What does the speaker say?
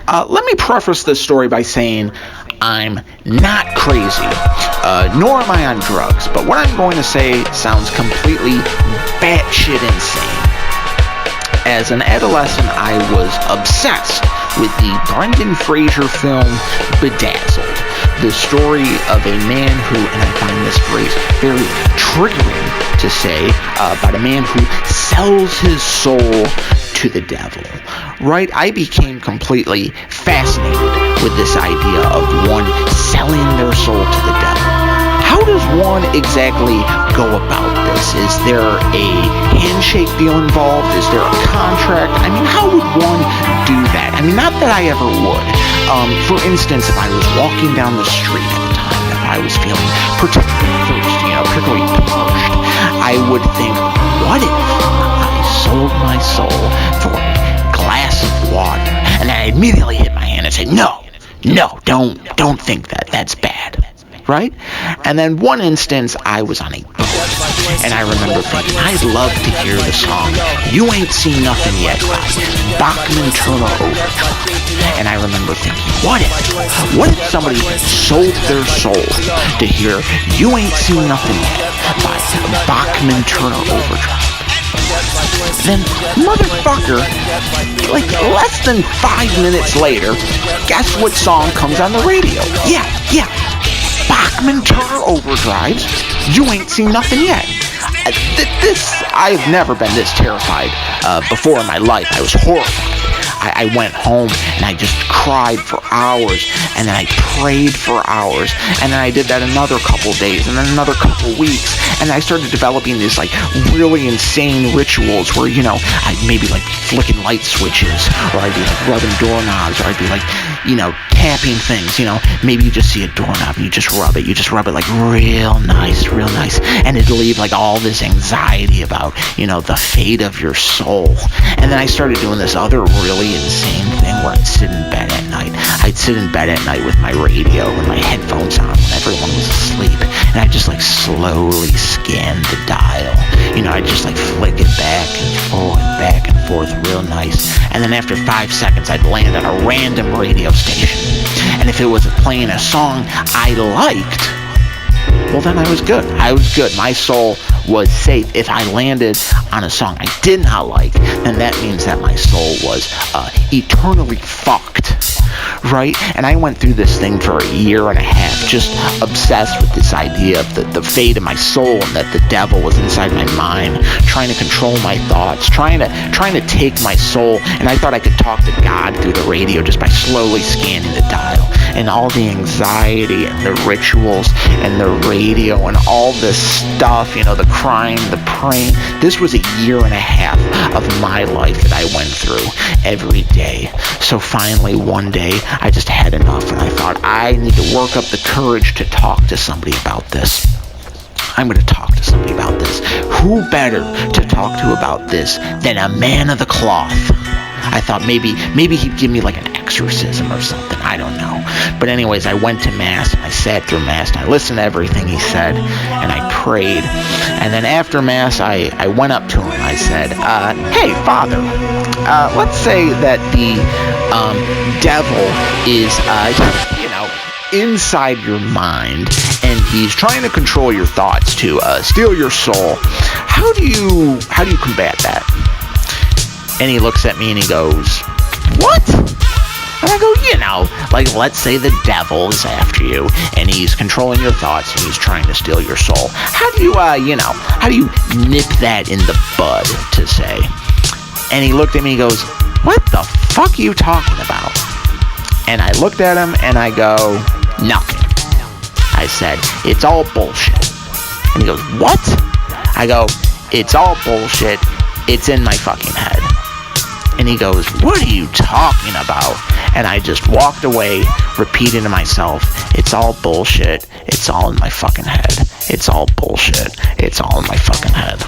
Let me preface this story by saying I'm not crazy, nor am I on drugs, but what I'm going to say sounds completely batshit insane. As an adolescent, I was obsessed with the Brendan Fraser film Bedazzled, the story of a man who, and I find this phrase very triggering to say, about a man who sells his soul to the devil. Right? I became completely fascinated with this idea of one selling their soul to the devil. How does one exactly go about this? Is there a handshake deal involved? Is there a contract? I mean, how would one do that? I mean, not that I ever would. For instance, if I was walking down the street at the time, if I was feeling particularly thirsty, particularly parched, I would think, what if I sold my soul for a glass of water? And I immediately hit my hand and say, no, don't think that. That's bad. Right? And then one instance, I was on a boat, and I remember thinking, I'd love to hear the song You Ain't Seen Nothing Yet by Bachman Turner Overdrive. And I remember thinking, what if somebody sold their soul to hear You Ain't Seen Nothing Yet by Bachman Turner Overdrive? Then, motherfucker, like less than 5 minutes later, guess what song comes on the radio? Yeah. Bachman Turner Overdrive's You Ain't Seen Nothing Yet. I've never been this terrified before in my life. I was horrified. I went home and I just cried for hours, and then I prayed for hours, and then I did that another couple days, and then another couple weeks, and I started developing these like really insane rituals where, I'd maybe like flicking light switches, or I'd be like rubbing doorknobs, or I'd be like, tapping things, maybe you just see a doorknob and you just rub it like real nice, and it'll leave like all this anxiety about, the fate of your soul. And then I started doing this other really insane thing where I'd sit in bed at night. I'd sit in bed at night with my radio and my headphones on when everyone was asleep, and I'd just like slowly scan the dial. I'd just like flick it back and forth real nice. And then after 5 seconds, I'd land on a random radio station. And if it was playing a song I liked, well, then I was good. My soul was safe. If I landed on a song I did not like, then that means that my soul was eternally fucked. Right? And I went through this thing for a year and a half, just obsessed with this idea of the fate of my soul, and that the devil was inside my mind, trying to control my thoughts, trying to take my soul. And I thought I could talk to God through the radio just by slowly scanning the dial. And all the anxiety and the rituals and the radio and all this stuff, the crying, the praying. This was a year and a half of my life that I went through every day. So finally, one day, I just had enough, and I thought, I need to work up the courage to talk to somebody about this. I'm going to talk to somebody about this. Who better to talk to about this than a man of the cloth? I thought maybe he'd give me like an exorcism or something. I don't know. But anyways, I went to Mass, and I sat through Mass, and I listened to everything he said, and I prayed. And then after Mass, I went up to him, and I said, hey, Father, let's say that the devil is, inside your mind, and he's trying to control your thoughts to steal your soul. How do you combat that? And he looks at me and he goes, what? And I go, like let's say the devil is after you and he's controlling your thoughts and he's trying to steal your soul. How do you, how do you nip that in the bud, to say? And he looked at me and goes, what the fuck are you talking about? And I looked at him and I go, nothing. I said, it's all bullshit. And he goes, what? I go, it's all bullshit. It's in my fucking head. And he goes, what are you talking about? And I just walked away, repeating to myself, it's all bullshit. It's all in my fucking head. It's all bullshit. It's all in my fucking head.